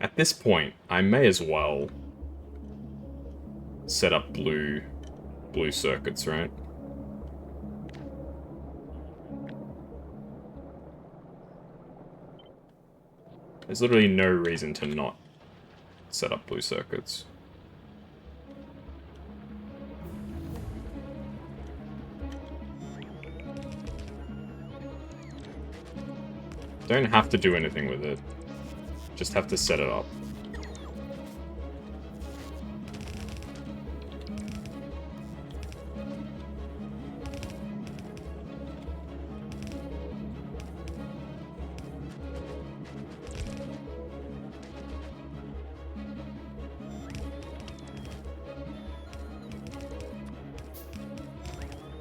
At this point, I may as well set up blue circuits, right? There's literally no reason to not set up blue circuits. Don't have to do anything with it. Just have to set it up.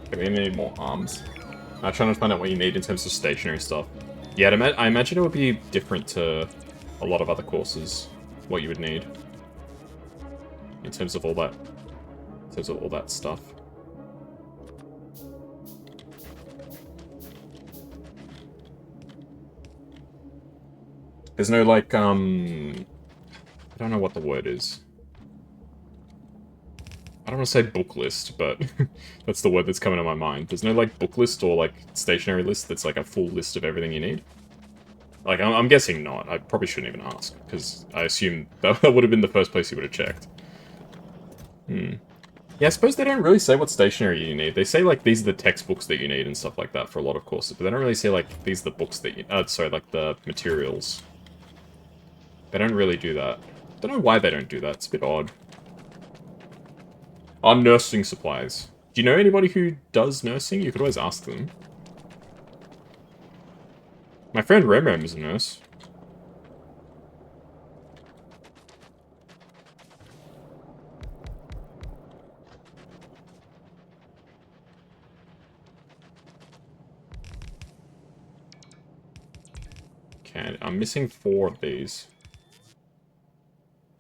Okay, we need more arms. I'm trying to find out what you need in terms of stationary stuff. Yeah, I imagine it would be different to a lot of other courses, what you would need. In terms of all that. In terms of all that stuff. There's no, like, I don't know what the word is. I don't want to say book list, but that's the word that's coming to my mind. There's no, like, book list or, like, stationary list that's, like, a full list of everything you need. Like, I'm guessing not. I probably shouldn't even ask, because I assume that would have been the first place you would have checked. Yeah, I suppose they don't really say what stationery you need. They say, like, these are the textbooks that you need and stuff like that for a lot of courses, but they don't really say, like, these are the books that you... sorry, like, the materials. They don't really do that. Don't know why they don't do that. It's a bit odd. Oh, nursing supplies. Do you know anybody who does nursing? You could always ask them. My friend Remem is a nurse. Okay, I'm missing 4 of these.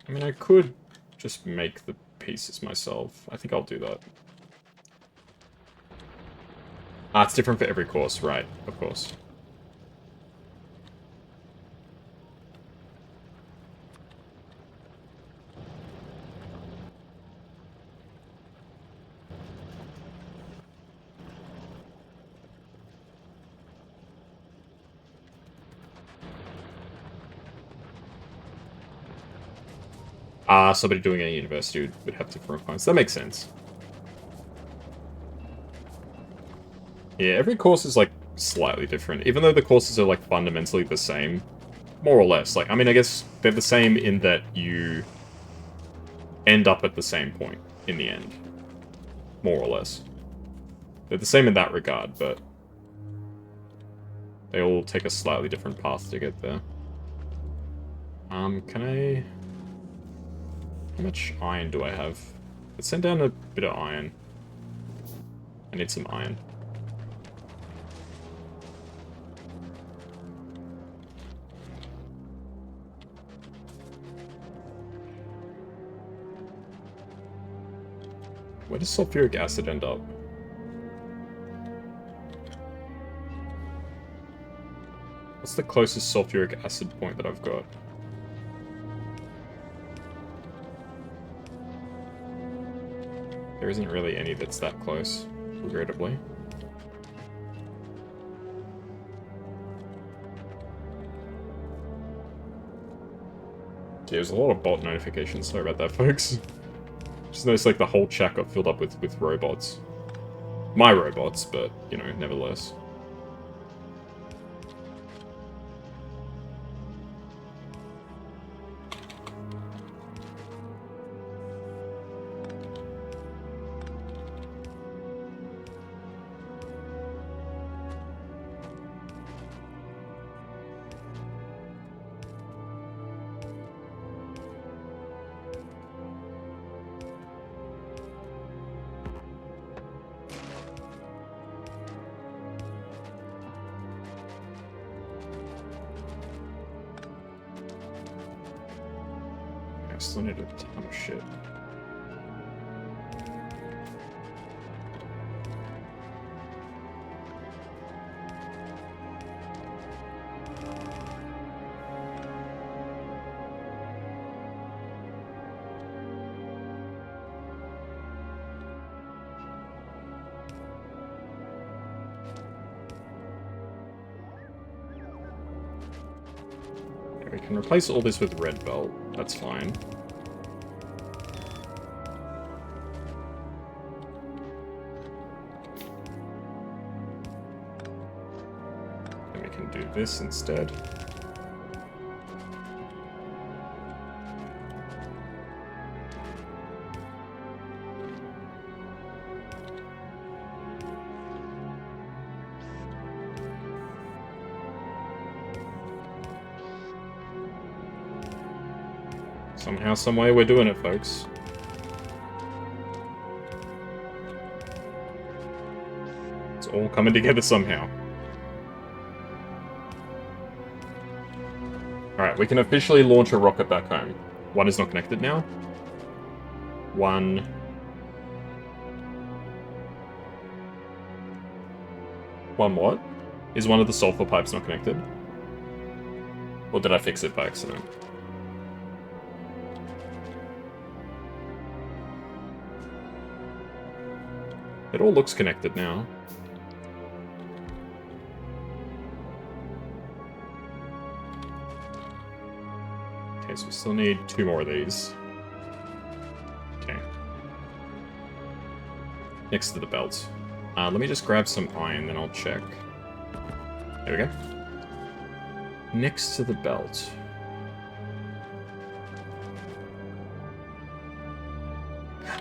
I mean, I could just make the pieces myself. I think I'll do that. Ah, it's different for every course, right, of course. Ah, somebody doing it at university would have different requirements. That makes sense. Yeah, every course is, like, slightly different. Even though the courses are, like, fundamentally the same. More or less. Like, I mean, I guess they're the same in that you end up at the same point in the end. More or less. They're the same in that regard, but they all take a slightly different path to get there. Can I... How much iron do I have? Let's send down a bit of iron. I need some iron. Where does sulfuric acid end up? What's the closest sulfuric acid point that I've got? There isn't really any that's that close, regrettably. Yeah, there's a lot of bot notifications, sorry about that, folks. Just noticed, like, the whole chat got filled up with robots. My robots, but, you know, nevertheless. I still need a ton of shit. can replace all this with red belt. That's fine. And we can do this instead. Somehow, someway, we're doing it, folks. It's all coming together somehow. Alright, we can officially launch a rocket back home. One is not connected now. One what? Is one of the sulfur pipes not connected? Or did I fix it by accident? It all looks connected now. Okay, so we still need 2 more of these. Okay. Next to the belt. Let me just grab some iron, then I'll check. There we go. Next to the belt.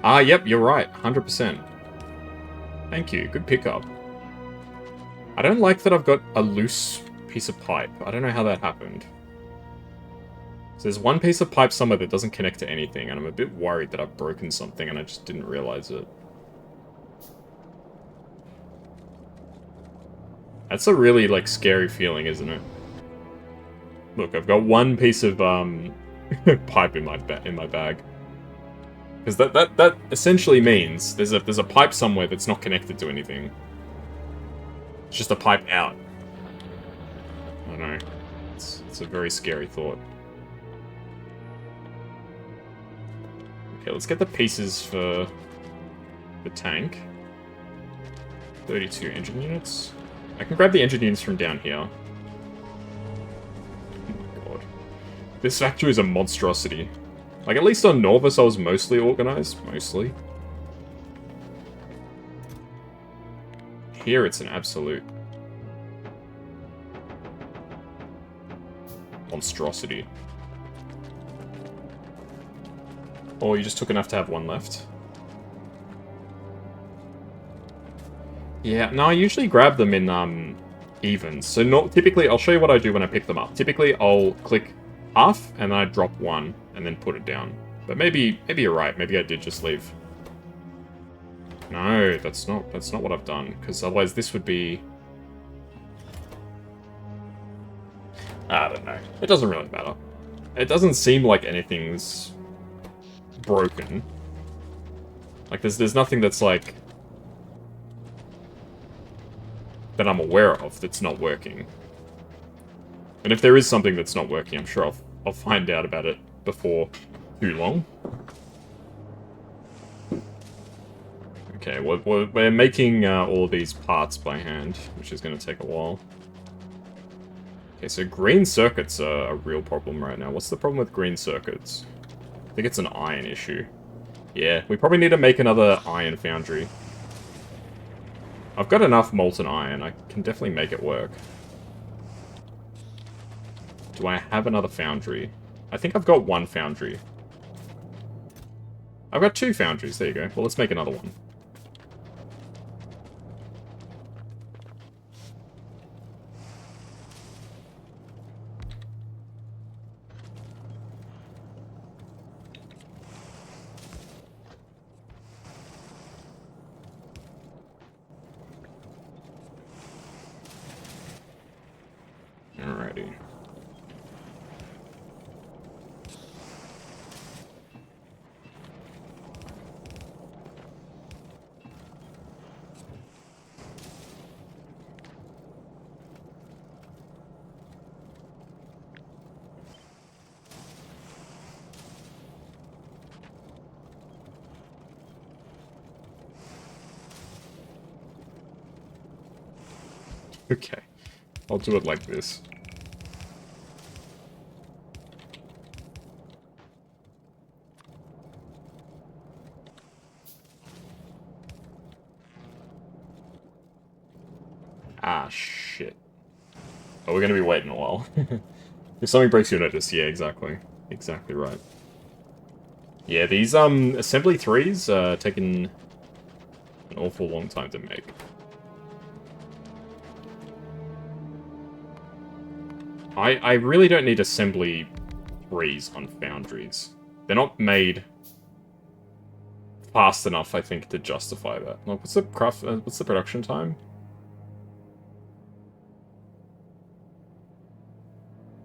Yep, you're right. 100%. Thank you. Good pickup. I don't like that I've got a loose piece of pipe. I don't know how that happened. So there's one piece of pipe somewhere that doesn't connect to anything, and I'm a bit worried that I've broken something and I just didn't realize it. That's a really, like, scary feeling, isn't it? Look, I've got one piece of, pipe in my bag. Because that essentially means there's a pipe somewhere that's not connected to anything. It's just a pipe out. I don't know. It's a very scary thought. Okay, let's get the pieces for the tank. 32 engine units. I can grab the engine units from down here. Oh my god. This factory is a monstrosity. Like, at least on Norvis, I was mostly organized. Mostly. Here, it's an absolute monstrosity. Oh, you just took enough to have one left? Yeah, no, I usually grab them in, evens. So, typically, I'll show you what I do when I pick them up. Typically, I'll click half, and then I drop one, and then put it down. But maybe you're right. Maybe I did just leave. No, that's not what I've done. Because otherwise this would be... I don't know. It doesn't really matter. It doesn't seem like anything's broken. Like, there's nothing that's, like... that I'm aware of that's not working. And if there is something that's not working, I'm sure I'll find out about it before too long. Okay, we're making all of these parts by hand, which is going to take a while. Okay, so green circuits are a real problem right now. What's the problem with green circuits? I think it's an iron issue. Yeah, we probably need to make another iron foundry. I've got enough molten iron. I can definitely make it work. Do I have another foundry? I think I've got one foundry. I've got 2 foundries. There you go. Well, let's make another one. Alrighty. Okay. I'll do it like this. Ah, shit. Oh, we're gonna be waiting a while. If something breaks your notice, yeah, exactly. Exactly right. Yeah, these, assembly 3s, taking an awful long time to make. I really don't need assembly 3s on foundries. They're not made fast enough, I think, to justify that. Like, what's the production time?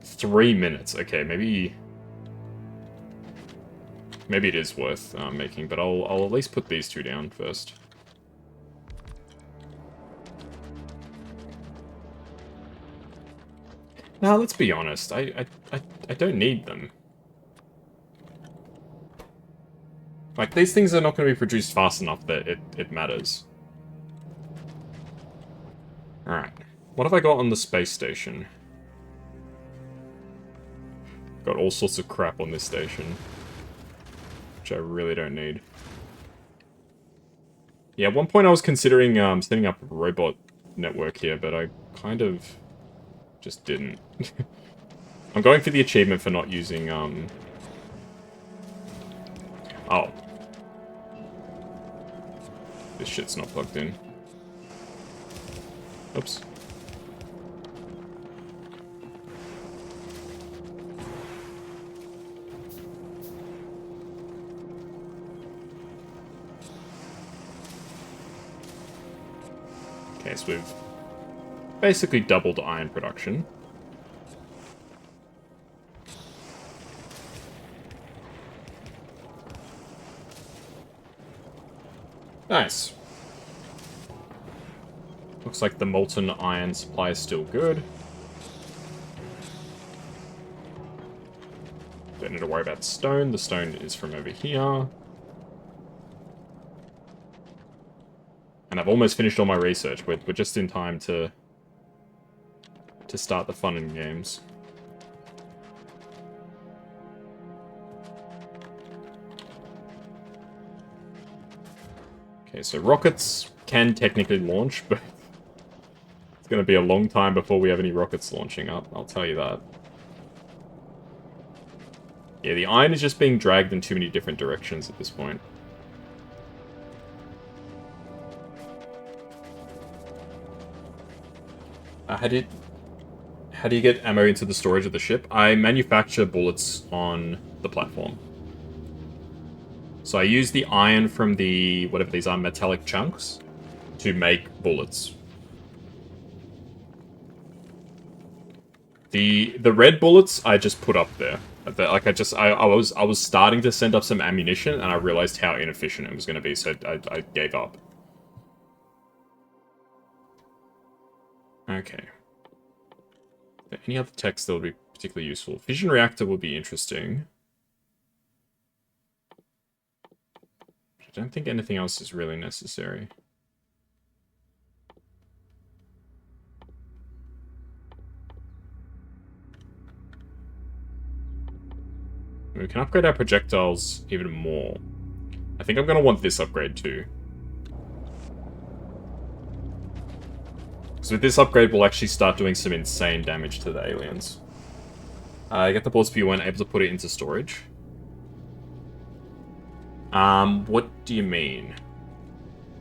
3 minutes. Okay, maybe it is worth making, but I'll at least put these two down first. Now, let's be honest. I don't need them. Like, these things are not going to be produced fast enough that it matters. Alright. What have I got on the space station? Got all sorts of crap on this station. Which I really don't need. Yeah, at one point I was considering setting up a robot network here, but I kind of just didn't. I'm going for the achievement for not using, Oh. This shit's not plugged in. Oops. Okay, so we've basically doubled iron production. Nice. Looks like the molten iron supply is still good. Don't need to worry about stone. The stone is from over here. And I've almost finished all my research. We're just in time to start the fun and games. Okay, so rockets can technically launch, but it's going to be a long time before we have any rockets launching up, I'll tell you that. Yeah, the iron is just being dragged in too many different directions at this point. How do you get ammo into the storage of the ship? I manufacture bullets on the platform. So I use the iron from the, whatever these are, metallic chunks, to make bullets. The red bullets I just put up there. Like I was starting to send up some ammunition, and I realized how inefficient it was going to be, so I gave up. Okay. Any other text that would be particularly useful? Fission reactor would be interesting. I don't think anything else is really necessary. We can upgrade our projectiles even more. I think I'm going to want this upgrade too. So with this upgrade, we'll actually start doing some insane damage to the aliens. Get the bullets, but you weren't able to put it into storage. What do you mean?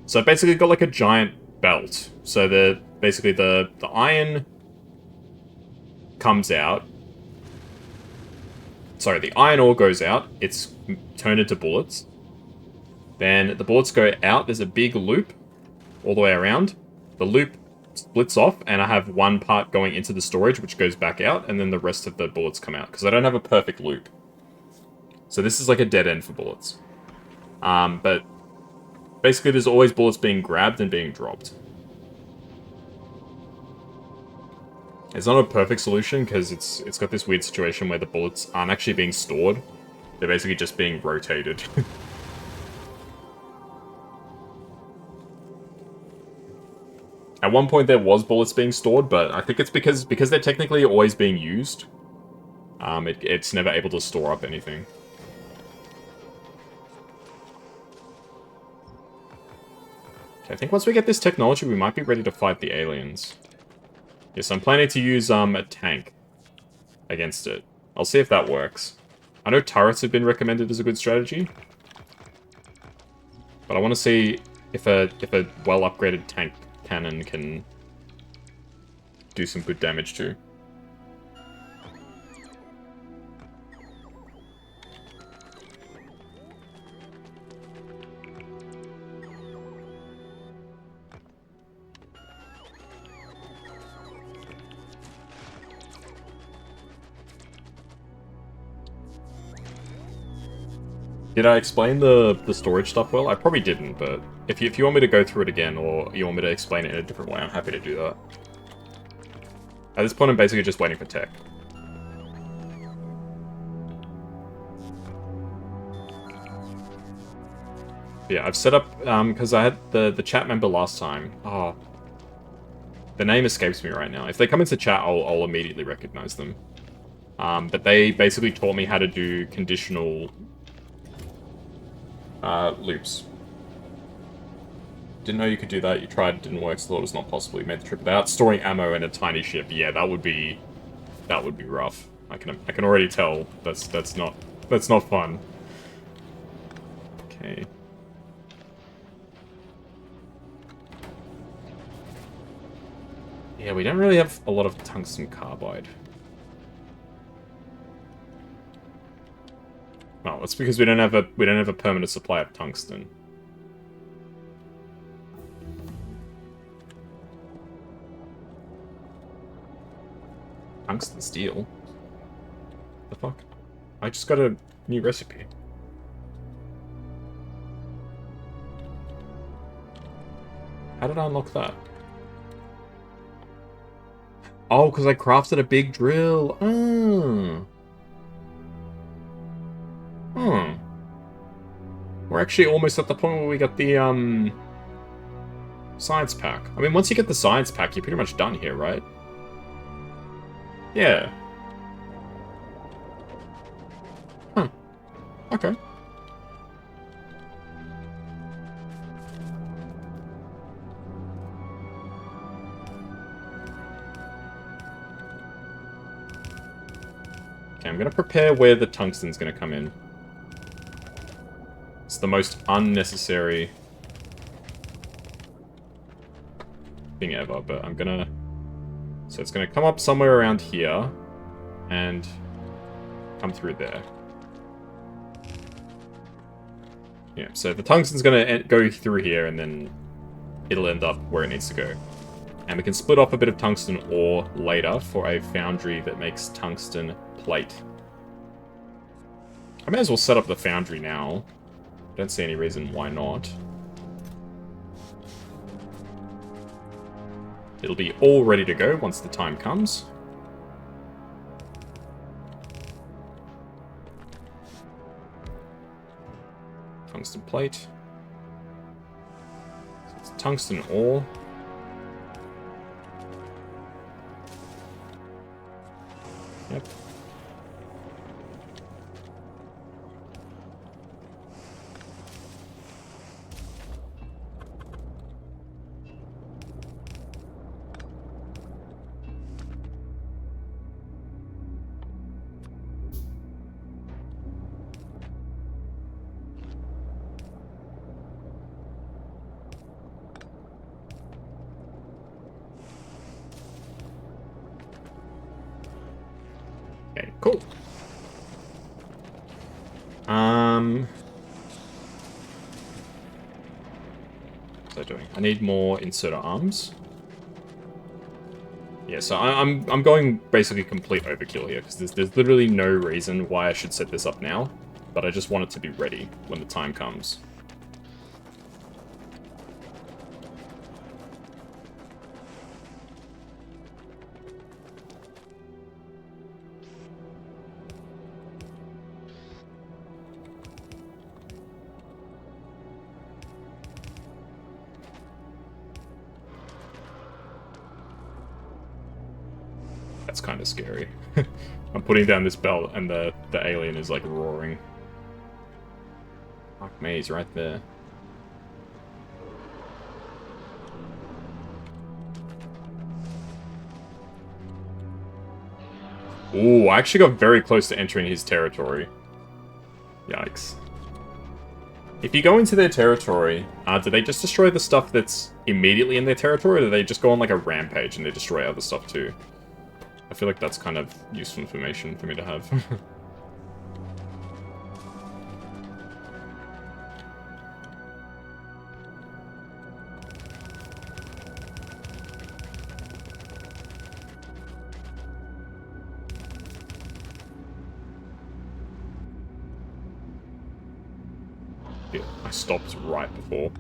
So I've basically got like a giant belt. So basically the iron comes out. Sorry, the iron ore goes out. It's turned into bullets. Then the bullets go out. There's a big loop all the way around. The loop splits off, and I have one part going into the storage, which goes back out, and then the rest of the bullets come out, because I don't have a perfect loop. So this is like a dead end for bullets. But basically there's always bullets being grabbed and being dropped. It's not a perfect solution, because it's got this weird situation where the bullets aren't actually being stored. They're basically just being rotated. At one point there was bullets being stored, but I think it's because they're technically always being used. It's never able to store up anything. Okay, I think once we get this technology, we might be ready to fight the aliens. Yes, I'm planning to use a tank against it. I'll see if that works. I know turrets have been recommended as a good strategy, but I want to see if a well-upgraded tank cannon can do some good damage too. Did I explain the storage stuff well? I probably didn't, but if you want me to go through it again, or you want me to explain it in a different way, I'm happy to do that. At this point, I'm basically just waiting for tech. Yeah, I've set up, because I had the chat member last time. Oh, the name escapes me right now. If they come into chat, I'll immediately recognize them. But they basically taught me how to do conditional loops. Didn't know you could do that. You tried, didn't work, so thought it was not possible. You made the trip without storing ammo in a tiny ship. Yeah, that would be rough. I can already tell that's not fun. Okay. Yeah, we don't really have a lot of tungsten carbide. Well, that's because we don't have a permanent supply of tungsten. Tungsten steel? The fuck? I just got a new recipe. How did I unlock that? Oh, because I crafted a big drill. Oh. Hmm. We're actually almost at the point where we got the, science pack. I mean, once you get the science pack, you're pretty much done here, right? Yeah. Huh. Okay. Okay, I'm gonna prepare where the tungsten's gonna come in. It's the most unnecessary thing ever, but I'm gonna... So it's gonna come up somewhere around here, and come through there. Yeah, so the tungsten's gonna go through here, and then it'll end up where it needs to go. And we can split off a bit of tungsten ore later for a foundry that makes tungsten plate. I may as well set up the foundry now. Don't see any reason why not. It'll be all ready to go once the time comes. Tungsten plate. So it's tungsten ore. Yep. Okay, cool. What's I doing? I need more inserter arms. Yeah, so I'm going basically complete overkill here, because there's literally no reason why I should set this up now, but I just want it to be ready when the time comes. That's kind of scary. I'm putting down this belt and the alien is like roaring. Fuck me, he's right there. Ooh, I actually got very close to entering his territory. Yikes. If you go into their territory, do they just destroy the stuff that's immediately in their territory, or do they just go on like a rampage and they destroy other stuff too? I feel like that's kind of useful information for me to have. Yeah, I stopped right before.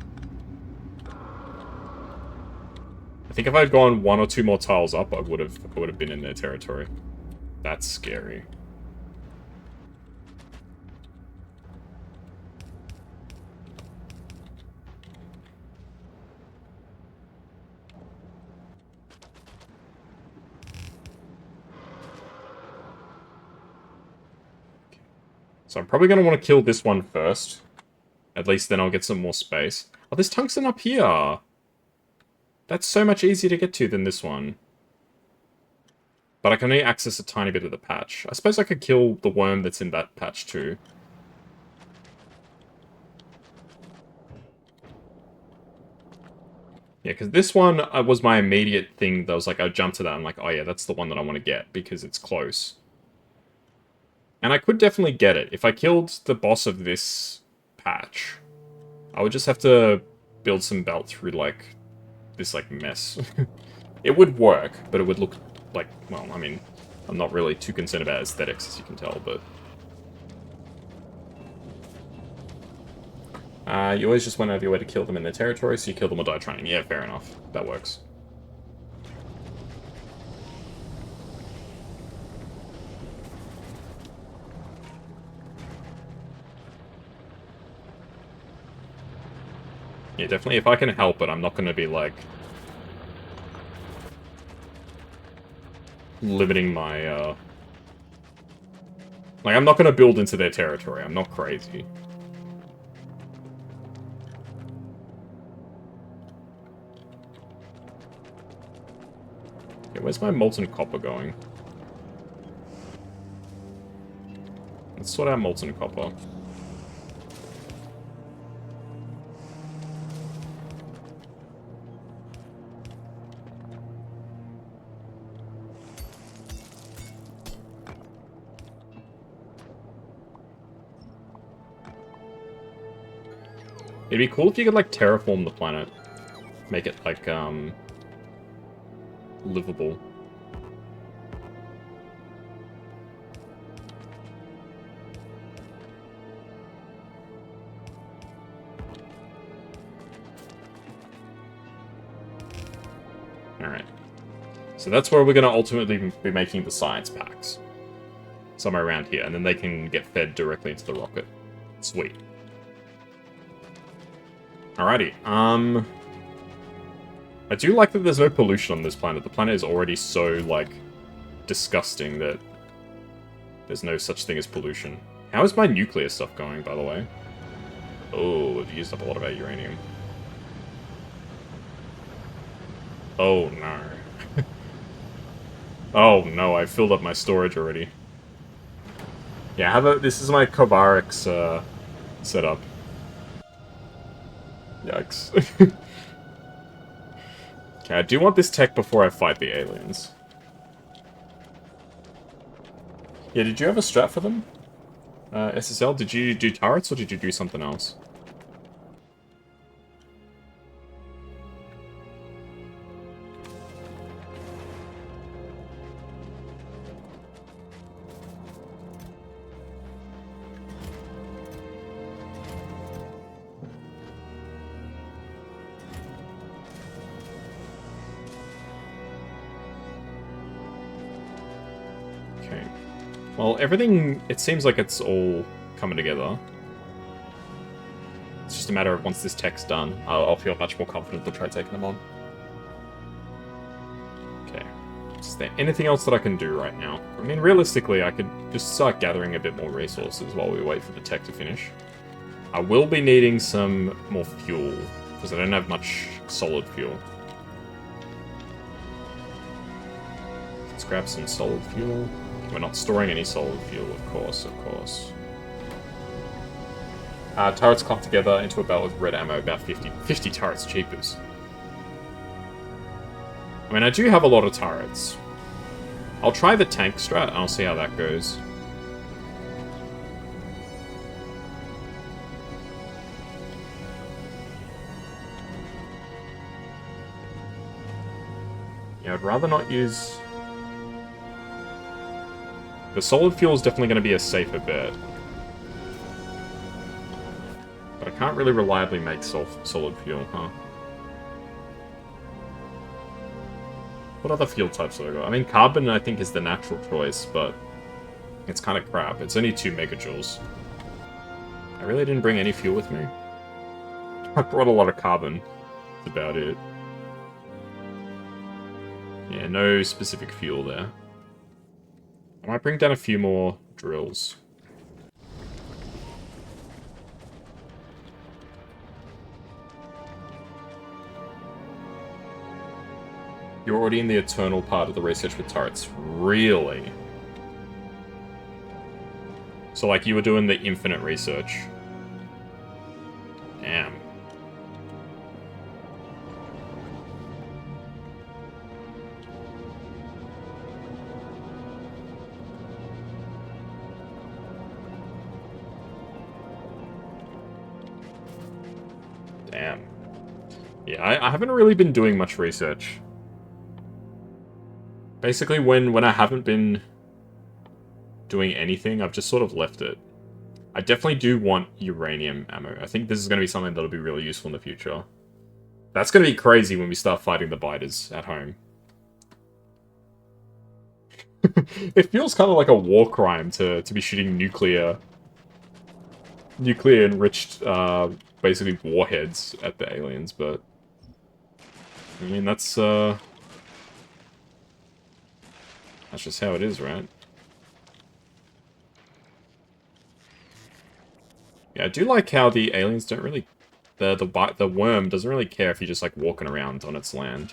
I think if I had gone 1 or 2 more tiles up, I would have been in their territory. That's scary. So I'm probably going to want to kill this one first. At least then I'll get some more space. Oh, there's tungsten up here! That's so much easier to get to than this one. But I can only access a tiny bit of the patch. I suppose I could kill the worm that's in that patch too. Yeah, because this one was my immediate thing that was like, I jumped to that, I'm like, oh yeah, that's the one that I want to get, because it's close. And I could definitely get it. If I killed the boss of this patch, I would just have to build some belt through, like, this, like, mess. It would work, but it would look like, well, I mean, I'm not really too concerned about aesthetics, as you can tell, but... you always just went out of your way to kill them in their territory, so you kill them or die trying. Yeah, fair enough. That works. Yeah, definitely, if I can help it, I'm not going to be, like... limiting my, Like, I'm not going to build into their territory. I'm not crazy. Okay, where's my molten copper going? Let's sort out molten copper. It'd be cool if you could, like, terraform the planet. Make it, like, livable. Alright. So that's where we're going to ultimately be making the science packs. Somewhere around here, and then they can get fed directly into the rocket. Sweet. Alrighty, I do like that there's no pollution on this planet. The planet is already so, like, disgusting that there's no such thing as pollution. How is my nuclear stuff going, by the way? Oh, we've used up a lot of our uranium. Oh, no. Oh, no, I filled up my storage already. Yeah, how about... This is my Kovarex, setup. Yikes. Okay, I do want this tech before I fight the aliens. Yeah, did you have a strat for them? SSL, did you do turrets or did you do something else? Well, everything, it seems like it's all coming together. It's just a matter of once this tech's done, I'll feel much more confident to try taking them on. Okay. Is there anything else that I can do right now? I mean, realistically, I could just start gathering a bit more resources while we wait for the tech to finish. I will be needing some more fuel, because I don't have much solid fuel. Let's grab some solid fuel. We're not storing any solid fuel, of course, of course. Turrets clumped together into a belt with red ammo, about 50 turrets, cheapers. I mean, I do have a lot of turrets. I'll try the tank strat, and I'll see how that goes. Yeah, I'd rather not use... The solid fuel is definitely going to be a safer bet. But I can't really reliably make solid fuel, huh? What other fuel types have I got? I mean, carbon, I think, is the natural choice, but it's kind of crap. It's only 2 megajoules. I really didn't bring any fuel with me. I brought a lot of carbon. That's about it. Yeah, no specific fuel there. I might bring down a few more drills. You're already in the eternal part of the research with turrets. Really? So, like, you were doing the infinite research. Damn. Damn. Yeah, I haven't really been doing much research. Basically, when I haven't been doing anything, I've just sort of left it. I definitely do want uranium ammo. I think this is going to be something that'll be really useful in the future. That's going to be crazy when we start fighting the biters at home. It feels kind of like a war crime to be shooting nuclear-enriched, basically warheads at the aliens, but... I mean, that's just how it is, right? Yeah, I do like how the aliens don't really... The worm doesn't really care if you're just, like, walking around on its land.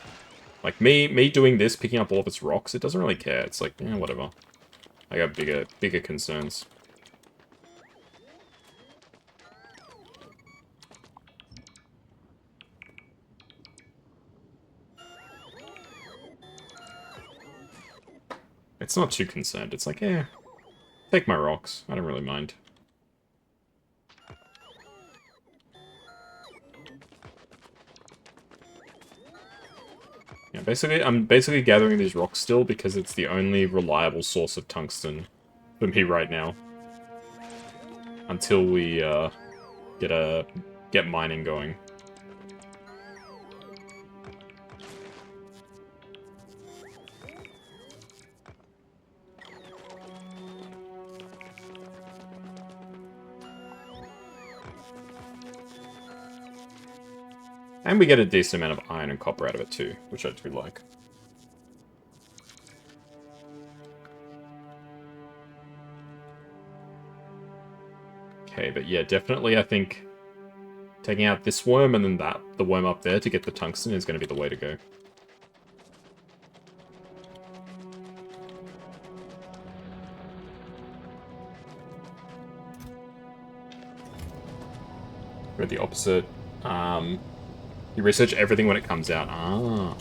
Like, me doing this, picking up all of its rocks, it doesn't really care. It's like, yeah, whatever. I got bigger concerns. It's not too concerned. It's like, eh, take my rocks. I don't really mind. Yeah, I'm basically gathering these rocks still because it's the only reliable source of tungsten for me right now. Until we get mining going. And we get a decent amount of iron and copper out of it too, which I do like. Okay, but yeah, definitely I think taking out this worm and then the worm up there to get the tungsten is going to be the way to go. We're the opposite. You research everything when it comes out. Ah.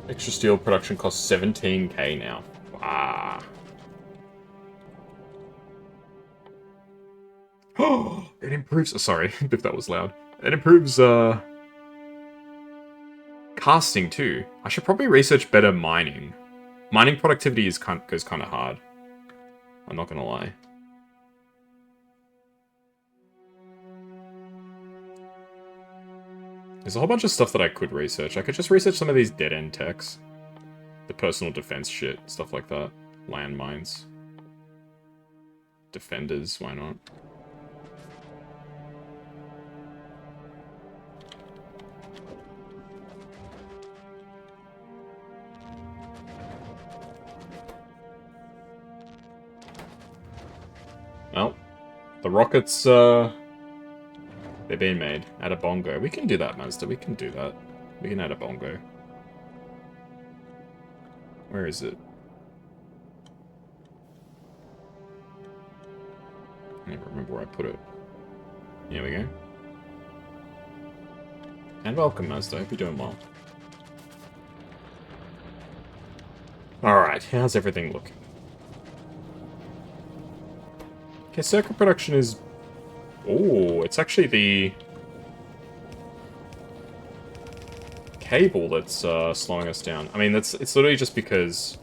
Extra steel production costs 17k now. Wow. Oh, it improves... sorry, if that was loud. It improves, casting, too. I should probably research better mining. Mining productivity goes kind of hard. I'm not gonna lie. There's a whole bunch of stuff that I could research. I could just research some of these dead-end techs. The personal defense shit, stuff like that. Landmines. Defenders, why not? Well, the rockets, they're being made. Add a bongo. We can do that, Mazda. We can do that. We can add a bongo. Where is it? I never remember where I put it. Here we go. And welcome, Mazda. Hope you're doing well. Alright, how's everything looking? Okay, circuit production is... Oh, it's actually the... cable that's slowing us down. I mean, it's literally just because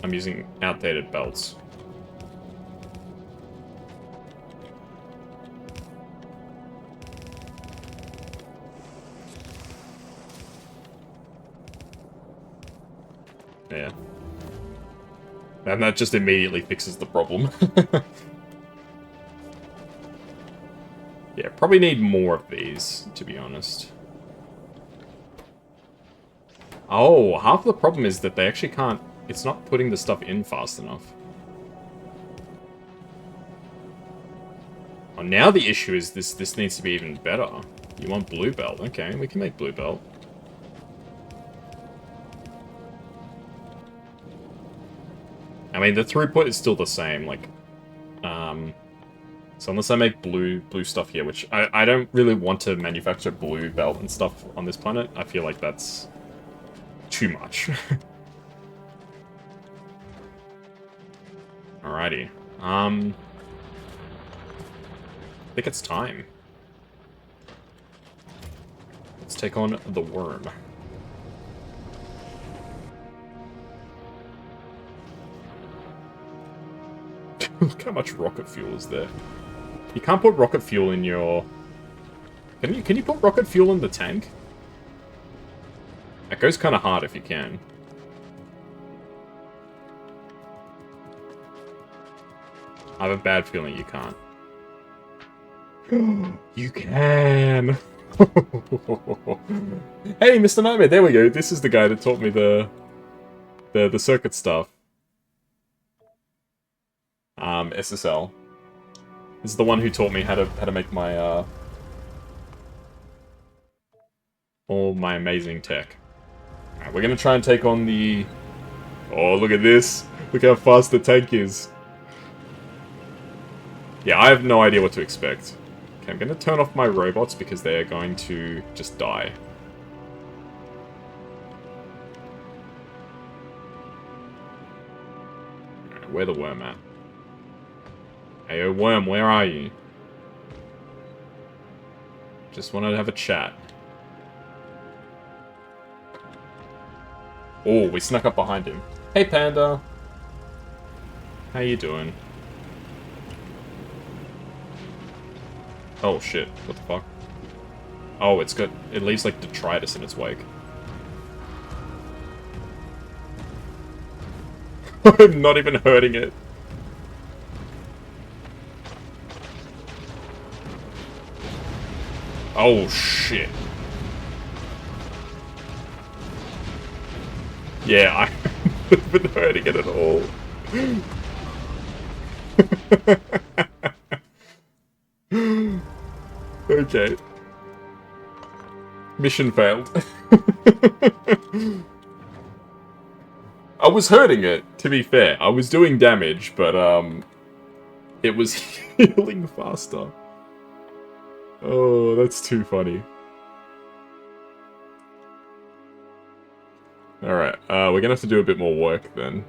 I'm using outdated belts. Yeah. And that just immediately fixes the problem. Yeah, probably need more of these, to be honest. Oh, half the problem is that they actually can't... It's not putting the stuff in fast enough. Oh, now the issue is this needs to be even better. You want blue belt? Okay, we can make blue belt. I mean, the throughput is still the same, like... So unless I make blue stuff here, which I don't really want to manufacture blue belt and stuff on this planet, I feel like that's too much. Alrighty. I think it's time. Let's take on the worm. Look how much rocket fuel is there. You can't put rocket fuel in your... Can you put rocket fuel in the tank? That goes kind of hard if you can. I have a bad feeling you can't. You can! Hey, Mr. Nightmare, there we go. This is the guy that taught me the circuit stuff. SSL. This is the one who taught me how to make my all my amazing tech. Alright, we're gonna try and take on the... Oh, look at this! Look how fast the tank is! Yeah, I have no idea what to expect. Okay, I'm gonna turn off my robots because they are going to just die. Alright, where the worm at? Hey, oh worm, where are you? Just wanted to have a chat. Oh, we snuck up behind him. Hey, Panda. How you doing? Oh, shit. What the fuck? Oh, it's got... It leaves, like, detritus in its wake. I'm not even hurting it. Oh, shit. Yeah, I haven't been hurting it at all. Okay. Mission failed. I was hurting it, to be fair. I was doing damage, but, it was healing faster. Oh, that's too funny. Alright, we're gonna have to do a bit more work then.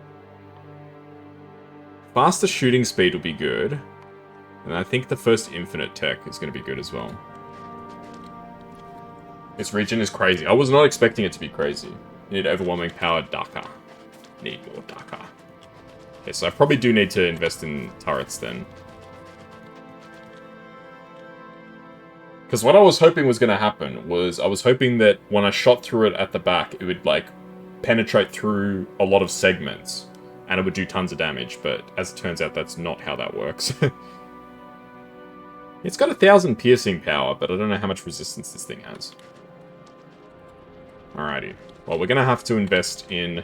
Faster shooting speed will be good. And I think the first infinite tech is gonna be good as well. This region is crazy. I was not expecting it to be crazy. You need overwhelming power Daka. Need more Daka. Okay, so I probably do need to invest in turrets then. Because what I was hoping was going to happen was I was hoping that when I shot through it at the back, it would, like, penetrate through a lot of segments, and it would do tons of damage, but as it turns out, that's not how that works. It's got 1,000 piercing power, but I don't know how much resistance this thing has. Alrighty. Well, we're going to have to invest in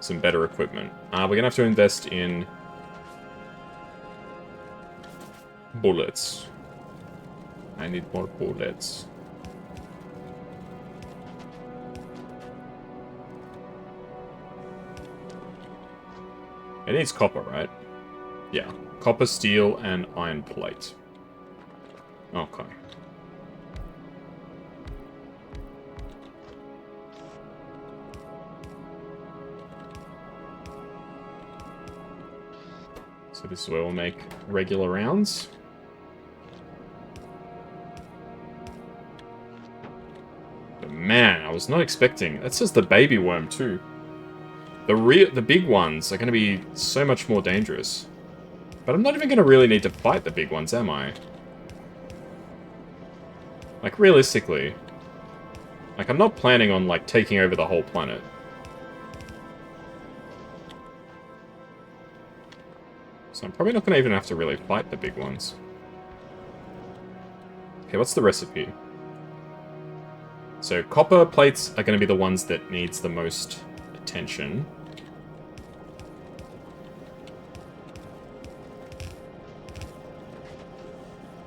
some better equipment. We're going to have to invest in bullets. I need more bullets. It needs copper, right? Yeah. Copper, steel, and iron plate. Okay. So this is where we'll make regular rounds. But man, I was not expecting... That's just the baby worm, too. The big ones are going to be so much more dangerous. But I'm not even going to really need to fight the big ones, am I? Like, realistically. Like, I'm not planning on, like, taking over the whole planet. So I'm probably not going to even have to really fight the big ones. Okay, what's the recipe? So copper plates are going to be the ones that needs the most attention.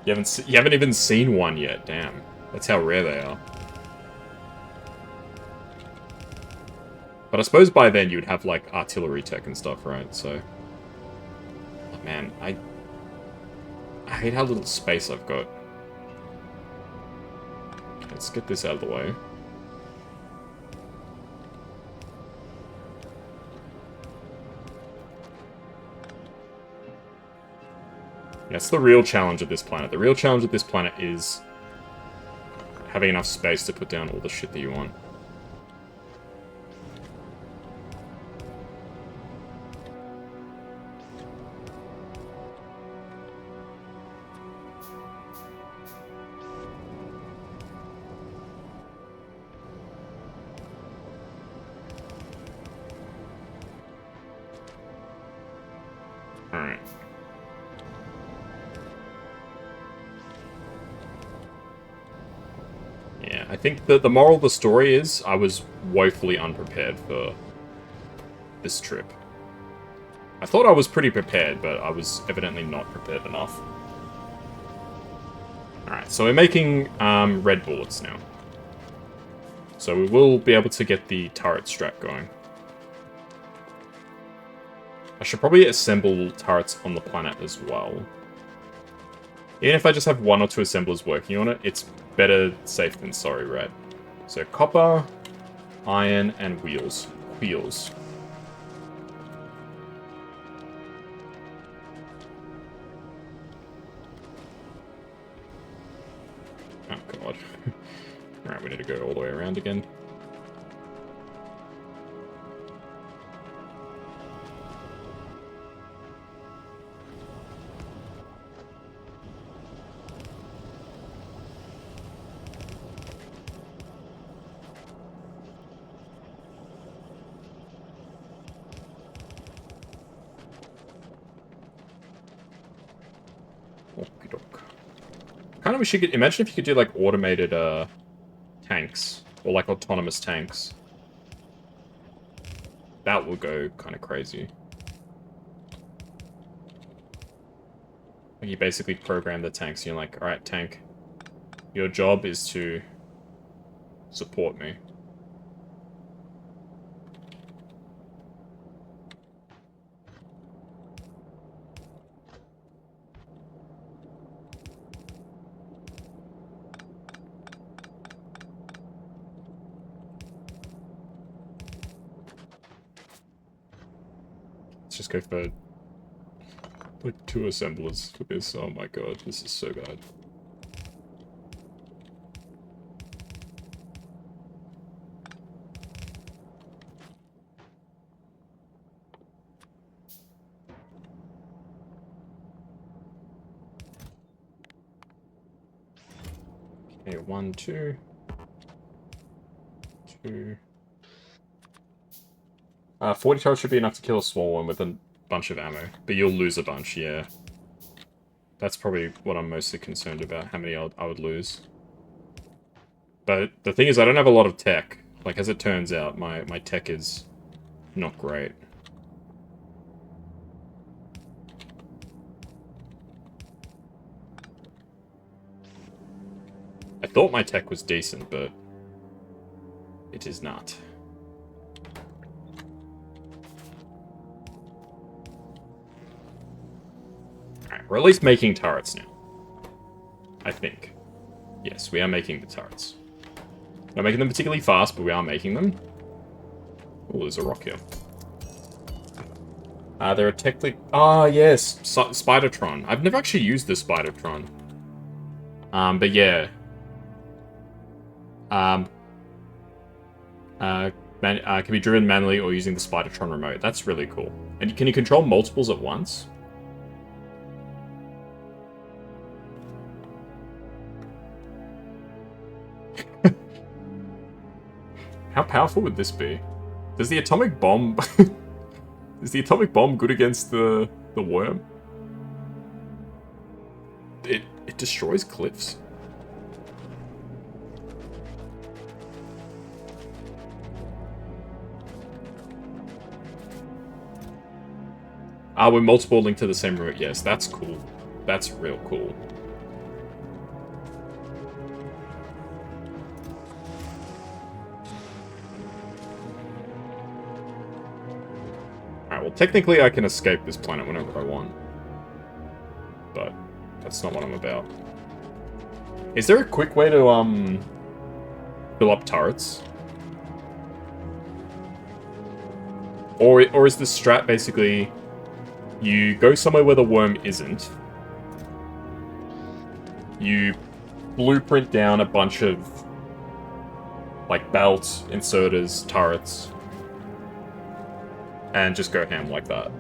You haven't even seen one yet, damn. That's how rare they are. But I suppose by then you'd have, like, artillery tech and stuff, right? So... Oh, man, I hate how little space I've got. Let's get this out of the way. That's the real challenge of this planet. The real challenge of this planet is having enough space to put down all the shit that you want. Alright. Yeah, I think that the moral of the story is I was woefully unprepared for this trip. I thought I was pretty prepared, but I was evidently not prepared enough. Alright, so we're making red bullets now. So we will be able to get the turret strat going. I should probably assemble turrets on the planet as well. Even if I just have 1 or 2 assemblers working on it, it's better safe than sorry, right? So copper, iron, and wheels. Wheels. Oh god. Alright, we need to go all the way around again. Kind of wish you could imagine if you could do like automated tanks or like autonomous tanks. That will go kind of crazy. Like you basically program the tanks. You're like, all right, tank, your job is to support me. Let's just go for like 2 assemblers for this. Oh my god, this is so bad. Okay, 1, 2. 2. 40 turrets should be enough to kill a small one with a bunch of ammo. But you'll lose a bunch, yeah. That's probably what I'm mostly concerned about, how many I would lose. But the thing is, I don't have a lot of tech. Like, as it turns out, my tech is not great. I thought my tech was decent, but it is not. we're at least making turrets now. I think. Yes, we are making the turrets. Not making them particularly fast, but we are making them. Oh, there's a rock here. There are technically... Ah, yes, Spidertron. I've never actually used the Spidertron. But yeah. Can be driven manually or using the Spidertron remote. That's really cool. And can you control multiples at once? How powerful would this be? Does the atomic bomb... Is the atomic bomb good against the worm? It destroys cliffs. We're multiple linked to the same route. Yes, that's cool. That's real cool. Alright, well, technically I can escape this planet whenever I want. But that's not what I'm about. Is there a quick way to, fill up turrets? Or is the strat basically... You go somewhere where the worm isn't. You blueprint down a bunch of, like, belts, inserters, turrets, and just go ham like that.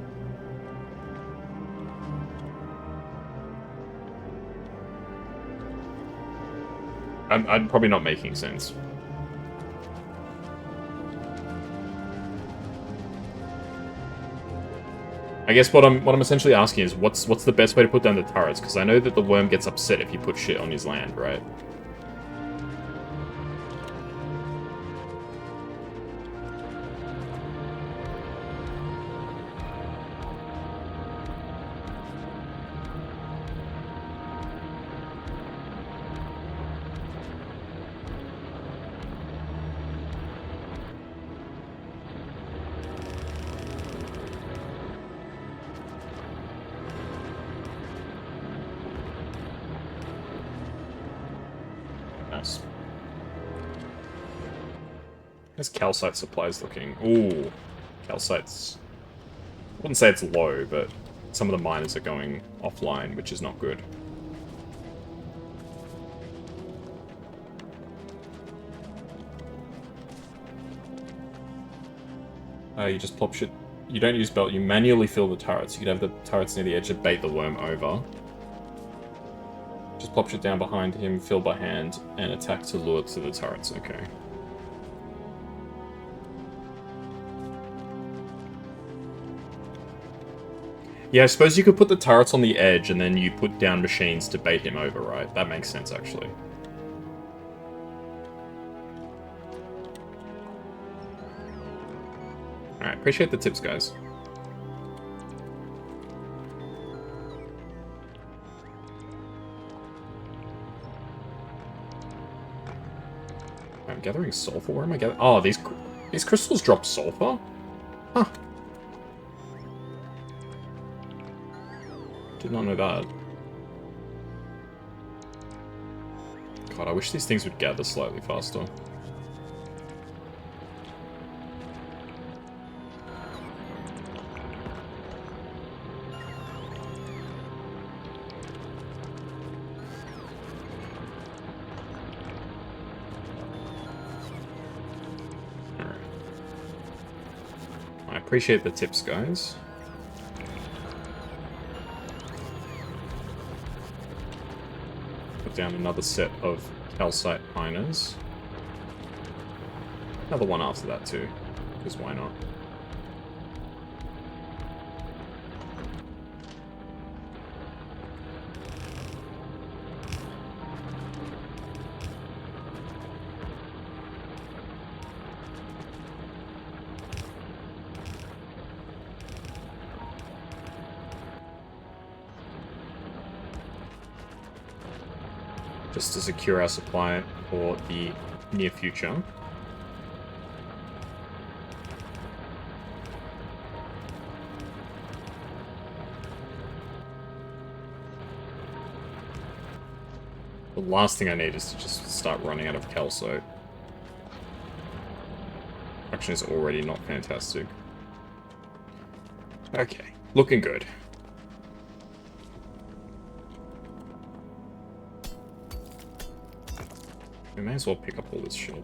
I'm probably not making sense. I guess what I'm essentially asking is what's the best way to put down the turrets? Because I know that the worm gets upset if you put shit on his land, right? Nice. How's calcite supplies looking? Ooh, calcite's... I wouldn't say it's low, but some of the miners are going offline, which is not good. You just plop shit. You don't use belt, you manually fill the turrets. You could have the turrets near the edge to bait the worm over. Just plop shit down behind him, fill by hand, and attack to lure to the turrets. Okay. Yeah, I suppose you could put the turrets on the edge, and then you put down machines to bait him over, right? That makes sense, actually. Alright, appreciate the tips, guys. I'm gathering sulfur. Where am I gathering? Oh, these crystals drop sulfur? Huh. Did not know that. God, I wish these things would gather slightly faster. I appreciate the tips, guys. Put down another set of calcite miners. Another one after that too, because why not? Just to secure our supply for the near future. The last thing I need is to just start running out of calcite. Production is already not fantastic. Okay, looking good. We may as well pick up all this shit.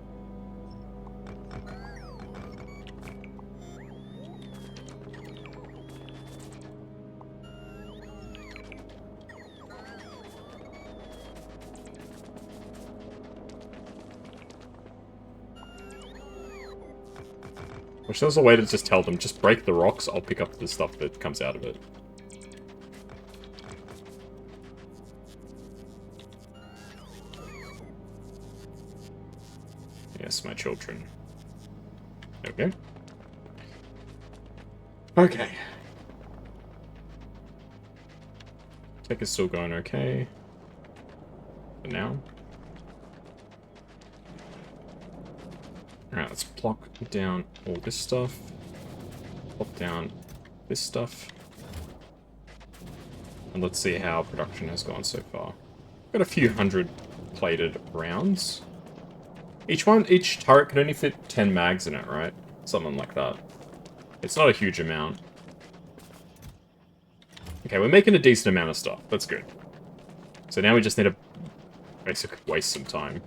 Wish there was a way to just tell them, just break the rocks, I'll pick up the stuff that comes out of it. Yes, my children. Okay. Okay. Tech is still going okay. For now. Alright, let's plop down all this stuff. Plop down this stuff. And let's see how production has gone so far. Got a few hundred plated rounds. Each turret can only fit 10 mags in it, right? Something like that. It's not a huge amount. Okay, we're making a decent amount of stuff. That's good. So now we just need to basically waste some time.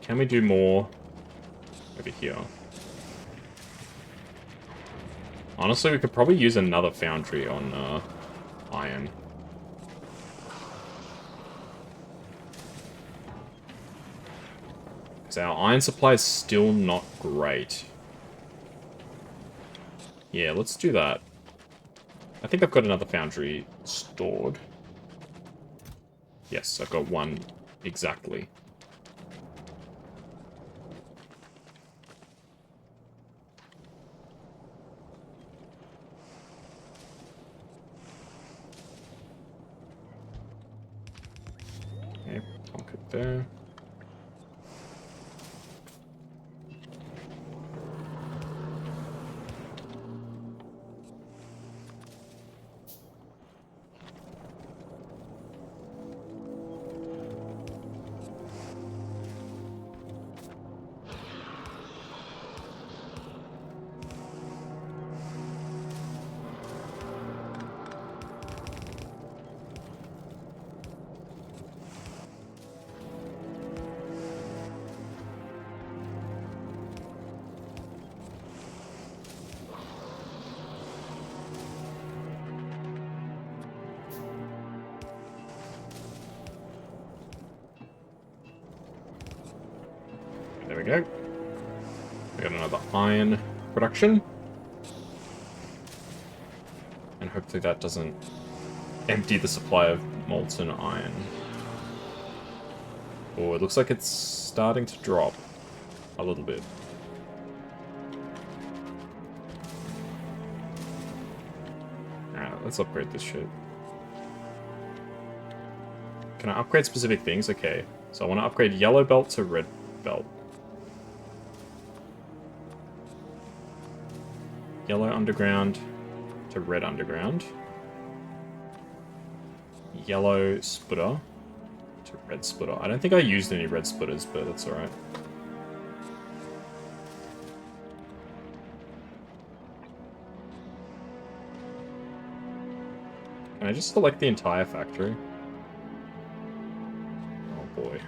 Can we do more over here? Honestly, we could probably use another foundry on iron. Because our iron supply is still not great. Yeah, let's do that. I think I've got another foundry stored. Yes, I've got one exactly. Okay, plonk it there. There we go. We got another iron production. And hopefully that doesn't empty the supply of molten iron. Oh, it looks like it's starting to drop a little bit. Alright, let's upgrade this shit. Can I upgrade specific things? Okay, so I want to upgrade yellow belt to red belt. Yellow underground to red underground. Yellow splitter to red splitter. I don't think I used any red splitters, but that's alright. Can I just select the entire factory? Oh boy.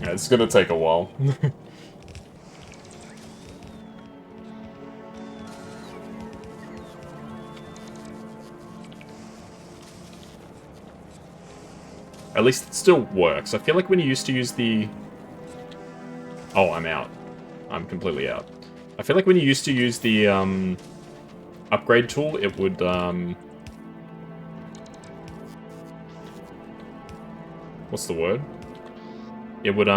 Yeah, it's gonna take a while. At least it still works. I feel like when you used to use the... Oh, I'm out. I'm completely out. I feel like when you used to use the upgrade tool, it would... What's the word? It would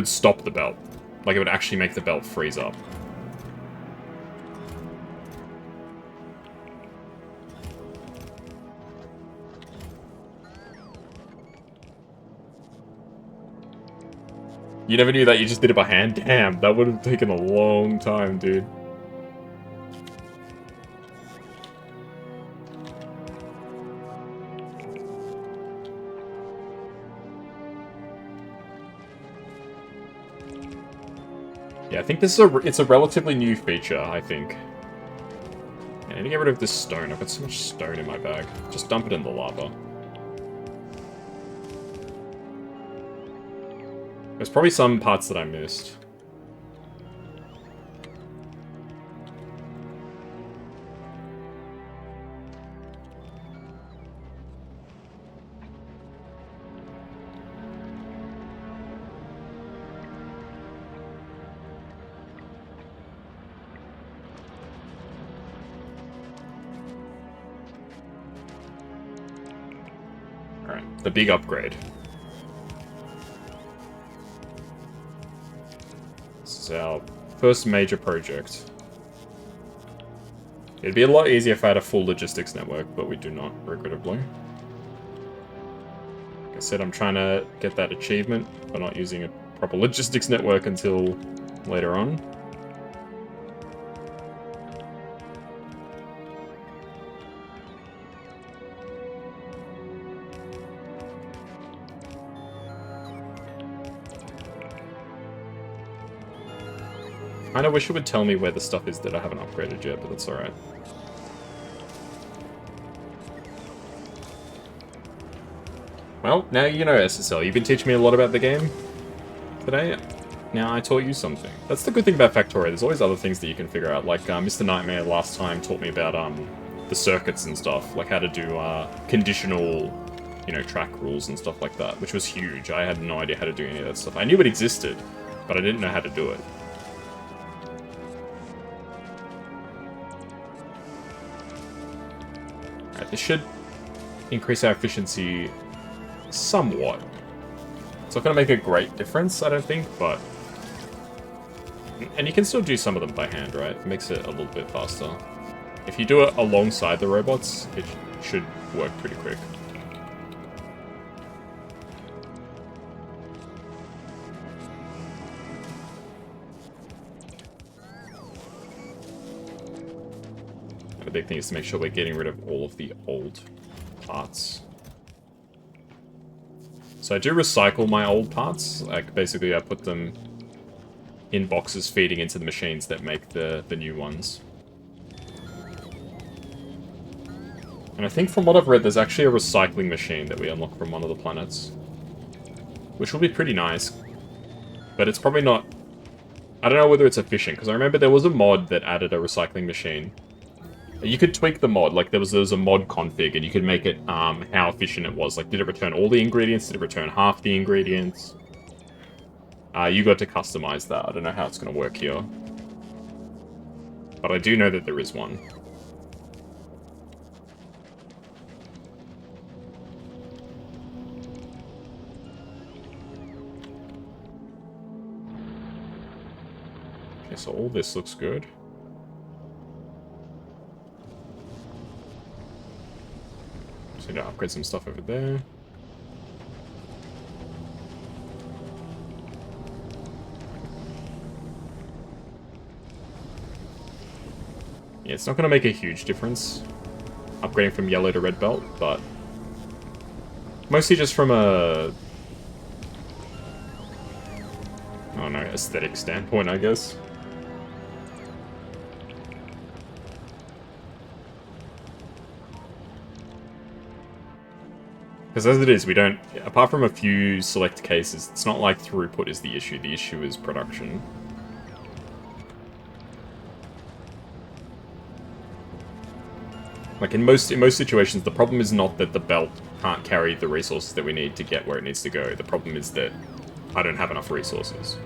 stop the belt. Like, it would actually make the belt freeze up. You never knew that, you just did it by hand? Damn, that would have taken a long time, dude. Yeah, I think this is it's a relatively new feature, I think. Yeah, I need to get rid of this stone. I've got so much stone in my bag. Just dump it in the lava. There's probably some parts that I missed. Alright, the big upgrade. This is our first major project. It'd be a lot easier if I had a full logistics network, but we do not, regrettably. Like I said, I'm trying to get that achievement by not using a proper logistics network until later on. I kinda wish it would tell me where the stuff is that I haven't upgraded yet, but that's alright. Well, now you know, SSL. You've been teaching me a lot about the game today. Now I taught you something. That's the good thing about Factorio. There's always other things that you can figure out. Like, Mr. Nightmare last time taught me about the circuits and stuff. Like how to do conditional, you know, track rules and stuff like that, which was huge. I had no idea how to do any of that stuff. I knew it existed, but I didn't know how to do it. This should increase our efficiency somewhat. It's not going to make a great difference, I don't think, but... And you can still do some of them by hand, right? It makes it a little bit faster. If you do it alongside the robots, it should work pretty quick. The big thing is to make sure we're getting rid of all of the old parts. So I do recycle my old parts. Like, basically I put them in boxes feeding into the machines that make the new ones. And I think from what I've read, there's actually a recycling machine that we unlock from one of the planets. Which will be pretty nice. But it's probably not... I don't know whether it's efficient, because I remember there was a mod that added a recycling machine. You could tweak the mod, like there was a mod config, and you could make it how efficient it was. Like, did it return all the ingredients? Did it return half the ingredients? You got to customize that. I don't know how it's going to work here. But I do know that there is one. Okay, so all this looks good. Need to upgrade some stuff over there. Yeah, it's not going to make a huge difference upgrading from yellow to red belt, but mostly just from a, I don't know, aesthetic standpoint, I guess. Because as it is, we don't... Apart from a few select cases, it's not like throughput is the issue. The issue is production. Like, in most situations, the problem is not that the belt can't carry the resources that we need to get where it needs to go. The problem is that I don't have enough resources.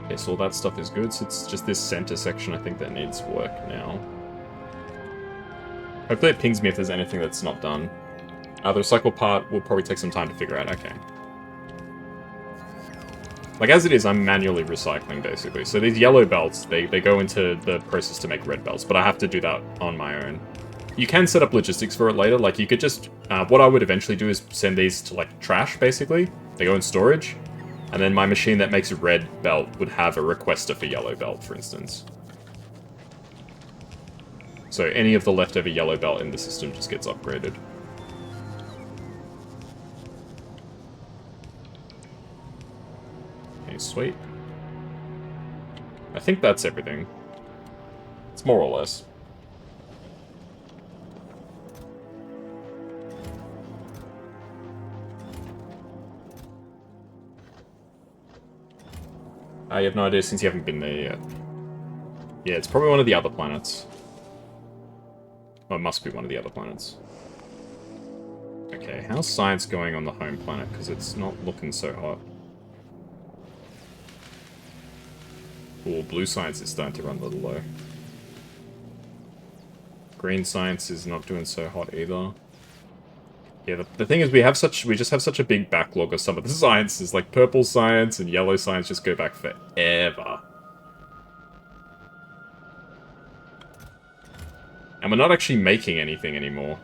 Okay, so all that stuff is good, so it's just this center section I think that needs work now. Hopefully it pings me if there's anything that's not done. The recycle part will probably take some time to figure out, okay. Like, as it is, I'm manually recycling, basically. So these yellow belts, they go into the process to make red belts, but I have to do that on my own. You can set up logistics for it later. Like, you could just... what I would eventually do is send these to, like, trash, basically. They go in storage. And then my machine that makes a red belt would have a requester for yellow belt, for instance. So any of the leftover yellow belt in the system just gets upgraded. Okay, sweet. I think that's everything. It's more or less. You have no idea since you haven't been there yet. Yeah, it's probably one of the other planets. Oh, it must be one of the other planets. Okay, how's science going on the home planet? Because it's not looking so hot. Ooh, blue science is starting to run a little low. Green science is not doing so hot either. Yeah, the thing is we just have such a big backlog of some of the sciences. Like purple science and yellow science just go back forever. And we're not actually making anything anymore.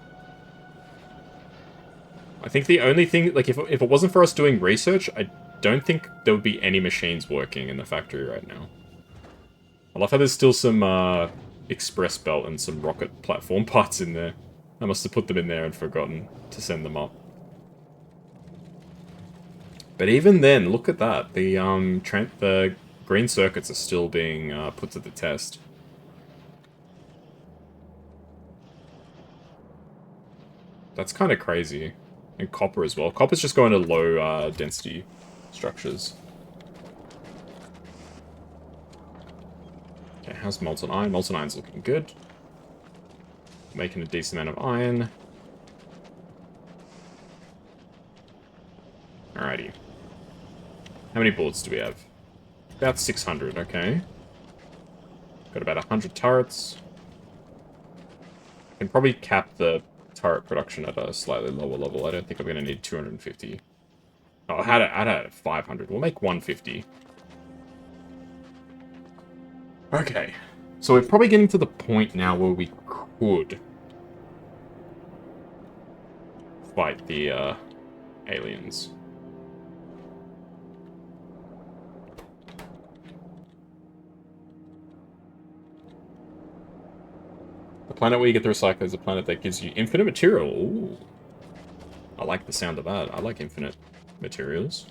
I think the only thing, like, if it wasn't for us doing research, I don't think there would be any machines working in the factory right now. I love how there's still some, express belt and some rocket platform parts in there. I must have put them in there and forgotten to send them up. But even then, look at that. The green circuits are still being put to the test. That's kind of crazy. And copper as well. Copper's just going to low density structures. Okay, how's molten iron? Molten iron's looking good. Making a decent amount of iron. Alrighty. How many boards do we have? About 600, okay. Got about 100 turrets. Can probably cap the turret production at a slightly lower level. I don't think I'm going to need 250. Oh, I had it 500. We'll make 150. Okay. So we're probably getting to the point now where we could fight the aliens. The planet where you get the recycler is a planet that gives you infinite material. Ooh. I like the sound of that. I like infinite materials.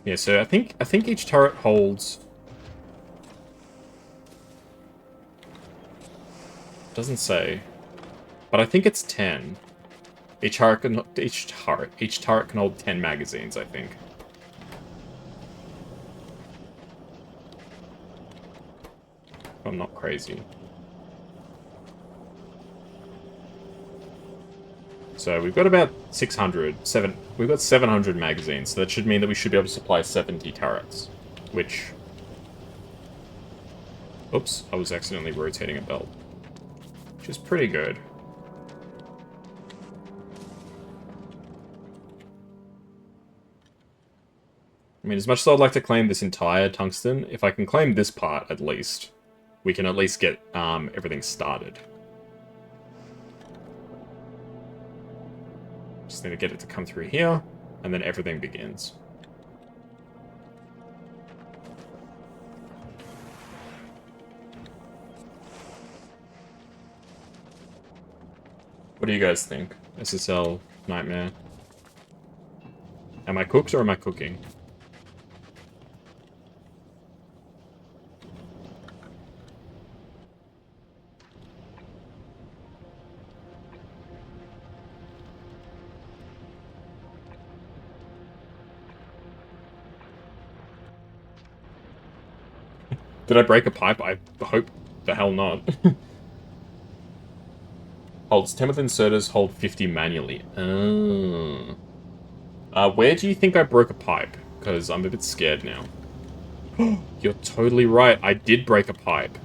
Yeah, so I think each turret holds... Doesn't say. But I think it's 10. Each turret can hold 10 magazines, I think. If I'm not crazy. So we've got about 600, we've got 700 magazines, so that should mean that we should be able to supply 70 turrets, which... Oops, I was accidentally rotating a belt. Which is pretty good. I mean, as much as I'd like to claim this entire tungsten, if I can claim this part, at least, we can at least get everything started. Just need to get it to come through here, and then everything begins. What do you guys think? SSL, Nightmare. Am I cooked or am I cooking? Did I break a pipe? I hope the hell not. Holds 10 with inserters, hold 50 manually. Oh. Where do you think I broke a pipe? Because I'm a bit scared now. You're totally right. I did break a pipe.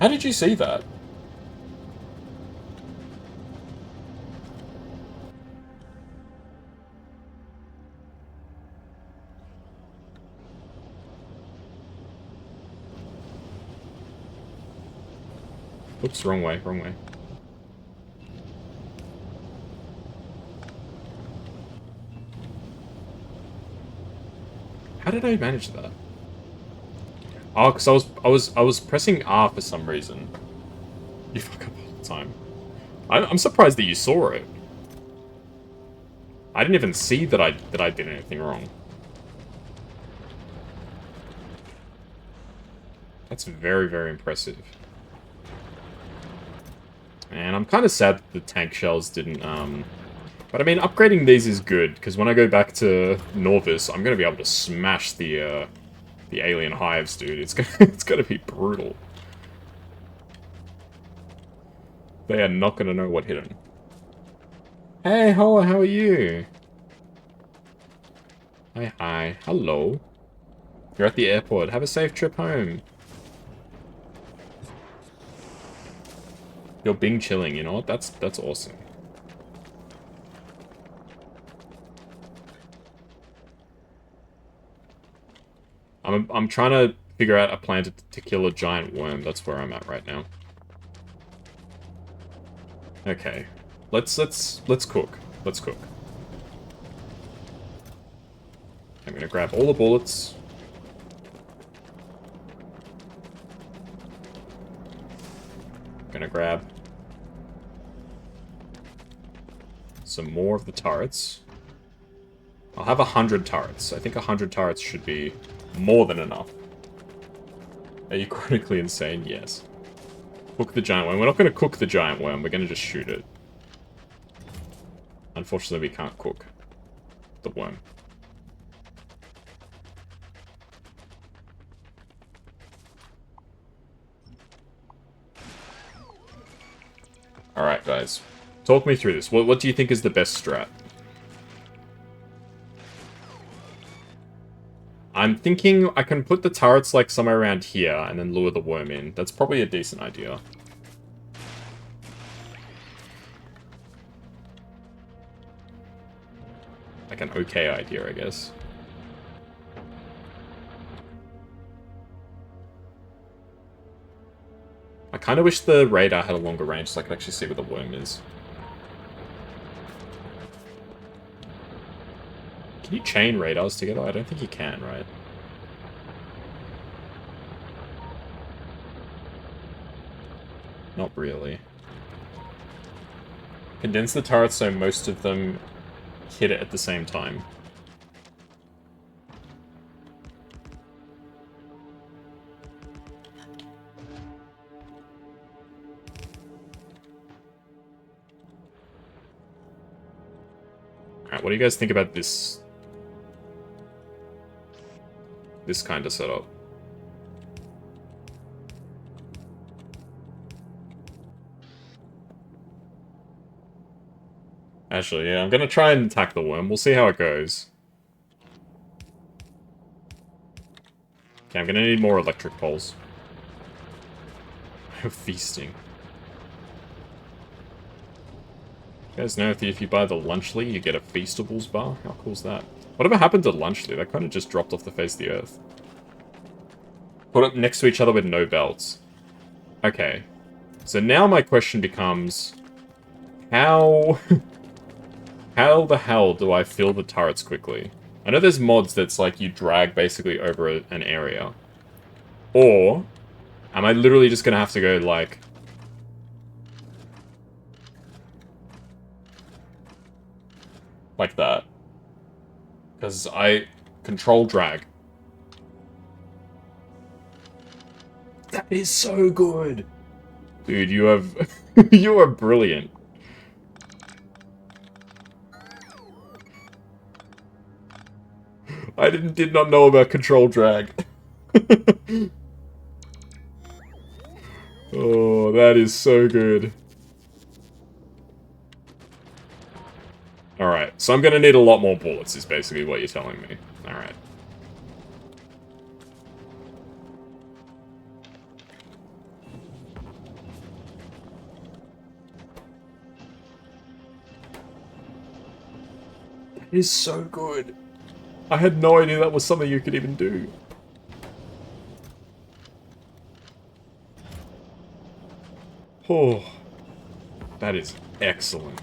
How did you see that? Oops, wrong way, wrong way. How did I manage that? Oh, because I was pressing R for some reason. You fuck up all the time. I'm surprised that you saw it. I didn't even see that I did anything wrong. That's very, very impressive. And I'm kind of sad that the tank shells didn't, But I mean, upgrading these is good, because when I go back to Norvis, I'm going to be able to smash the alien hives, dude. It's gonna be brutal. They are not going to know what hit them. Hey, Hoa, how are you? Hi, hi. Hello. You're at the airport. Have a safe trip home. You're Bing chilling, you know what? That's awesome. I'm trying to figure out a plan to kill a giant worm. That's where I'm at right now. Okay. Let's cook. Let's cook. I'm gonna grab all the bullets. Gonna grab some more of the turrets. I'll have 100 turrets. I think 100 turrets should be more than enough. Are you chronically insane? Yes. Cook the giant worm. We're not going to cook the giant worm. We're going to just shoot it. Unfortunately, we can't cook the worm. Alright, guys. Talk me through this. What do you think is the best strat? I'm thinking I can put the turrets like somewhere around here and then lure the worm in. That's probably a decent idea. Like an okay idea, I guess. I kind of wish the radar had a longer range so I could actually see where the worm is. Can you chain radars together? I don't think you can, right? Not really. Condense the turrets so most of them hit it at the same time. Alright, what do you guys think about this kind of setup? Actually, yeah, I'm gonna try and attack the worm. We'll see how it goes. Okay, I'm gonna need more electric poles. Feasting. You guys know if you buy the Lunchly, you get a Feastables bar? How cool's that? Whatever happened to Lunchly? That kind of just dropped off the face of the earth. Put it next to each other with no belts. Okay. So now my question becomes... How... How the hell do I fill the turrets quickly? I know there's mods that's like you drag basically over an area. Or... Am I literally just gonna have to go like... Like that. Because I control drag. That is so good! Dude, you have... you are brilliant. I did not know about control drag. Oh, that is so good. Alright, so I'm gonna need a lot more bullets, is basically what you're telling me. Alright. That is so good. I had no idea that was something you could even do. Oh, that is excellent.